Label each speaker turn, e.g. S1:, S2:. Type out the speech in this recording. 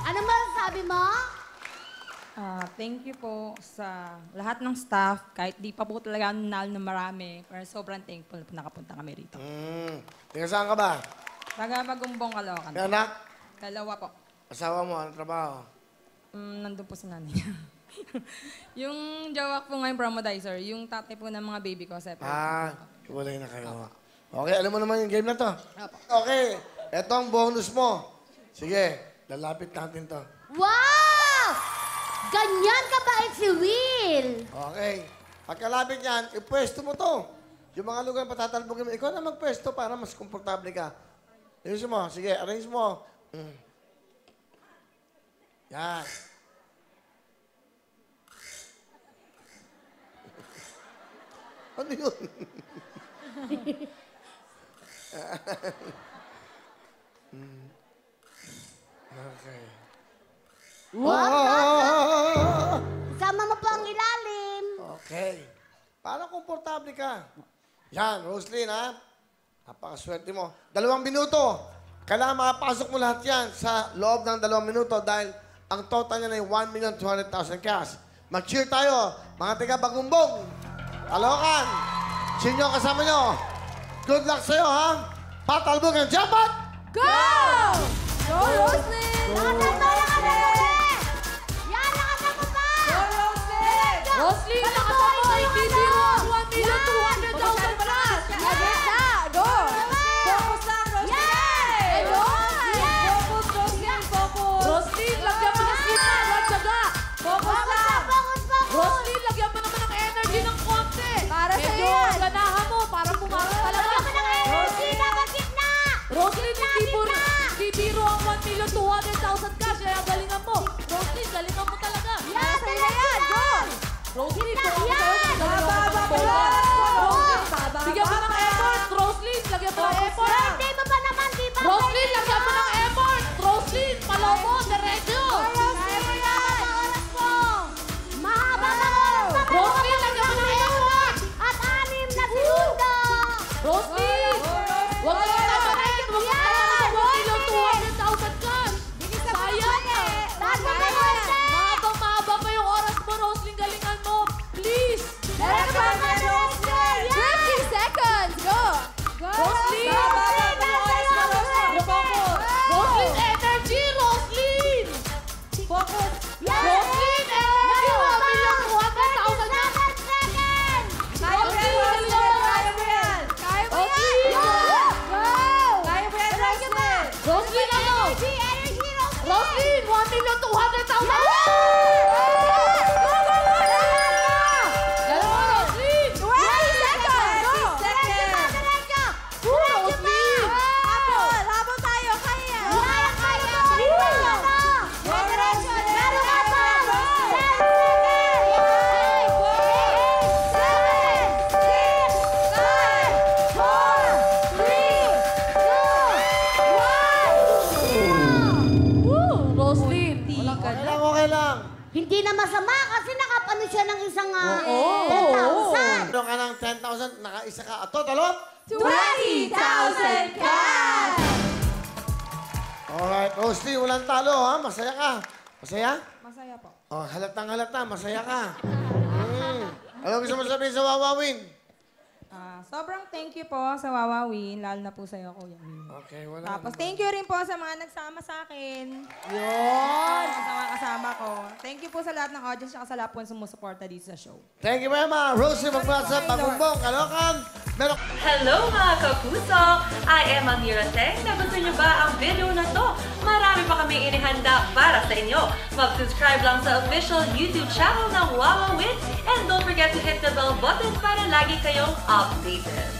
S1: Ano masasabi mo?
S2: Thank you po sa lahat ng staff. Kahit di pa po talaga nanalo na marami. Pero sobrang thankful na nakapunta kami rito.
S3: Tingnan saan ka ba?
S2: Taga Magumbong, Caloocan.
S3: May anak?
S2: Dalawa po.
S3: Asawa mo, anong trabaho?
S2: Nandun po sa nanay niya. Yung jowa ko po ngayon, promodizer, yung tatay po ng mga baby ko, separate.
S3: Iwalay na kayo. Okay, alam mo naman yung game na to.
S2: Apo.
S3: Okay, eto ang bonus mo. Sige, lalapit natin to.
S1: Wow! Ganyan kabait si Will.
S3: Okay, pagkalapit yan, ipwesto mo to. Yung mga lugar patatalbogin mo, ikaw na magpwesto para mas komportable ka. Ayusin mo, sige, arrange mo. Yan. Ano yun? Okay.
S1: Wow! Sama mo po ang ilalim.
S3: Okay. Para komportable ka. Yan, Roslyn, ha? Napakaswerte mo. 2 minuto. Kailangan makapasok mo lahat yan sa loob ng 2 minuto dahil ang total niya ay 1,200,000 cash. Mag-cheer tayo, mga taga Bagumbong. Caloocan. Cheer nyo kasama nyo. Good luck sa'yo, ha? Patalbog ang jackpot!
S1: Go! Go, Roslyn! Nakasama ka na, Roslyn! Yan, nakasama pa! Go, Roslyn!
S4: Roslyn, nakasama! Ibibiro ang 1,200,000 plus! Agad na! Go! Focus lang, Roslyn! Focus, Roslyn! Focus! Roslyn, lagyan mo ng sima! Lagyaga! Focus lang! Roslyn, lagyan mo naman ng energy ng konti! Para sa'yo yan! Medyo ganahan mo para pumasok talaga!
S1: Lagyan mo ng energy! Dapat gitna!
S4: Roslyn, bibiro ang 1,200,000 cash! Kaya galingan mo! Roslyn, galingan mo talaga!
S1: Para sa'yo yan! Go!
S4: Roslyn,
S1: Gitna
S4: kung
S1: yan!
S4: Roslyn, bigyan mo ng effort! Roslyn, lagyan mo ng effort!
S1: Birthday mo pa naman, di ba?
S4: Roslyn, lagyan mo ng effort! Roslyn, palobo, diretso!
S1: Roslyn, mahaba pa oras mo! Mahaba pa oras mo!
S4: Roslyn, lagyan mo ng effort!
S1: At 6 na segundo!
S4: Roslyn! Huwag ka tatarin! Huwag ka tatarin! 1,200,000 cash! Sayang na! Mahaba pa yung oras mo, Roslyn. Galingan mo! Please!
S1: 20 seconds! Go! Go!
S4: Roslyn! Roslyn, energy! Roslyn!
S1: Focus!
S4: Roslyn, energy! 1,200,000 na!
S1: Kaya mo yan! Kaya mo yan! Go! Kaya mo yan, Roslyn!
S4: Roslyn, ano?
S1: Energy, Roslyn!
S4: Roslyn, 1,200,000! Roslyn, di ka
S3: Okay
S4: na.
S3: lang, okay lang.
S1: Hindi na masama kasi nakapano siya ng isang
S3: Oo.
S1: 10,000.
S3: Meron ka ng 10,000, nakaisa ka. Ato, talot?
S1: 20,000 cash!
S3: Alright, Roslyn, walang talo, ha? Masaya ka. Masaya?
S2: Masaya po.
S3: Oh, halatang halata, masaya ka. Ano gusto mo sabihin sa Wawawin?
S2: Sobrang thank you po sa Wawawin, lalo na po sa'yo, Kuya Will.
S3: Okay, wala.
S2: Tapos thank you rin po sa mga nagsama sa akin.
S3: Yun!
S2: Sa mga kasama ko. Thank you po sa lahat ng audience at sa lahat po sumusuporta dito sa show.
S3: Thank you very much. Rosie Magpasa, Bagumbong, Caloocan. Meron
S5: Hello mga kapuso! I am Amira Teng. Nagustuhan niyo ba ang video na to? Marami pa kami inihanda para sa inyo. Mag-subscribe lang sa official YouTube channel ng Wawawin and don't forget to hit the bell button para lagi kayong updated.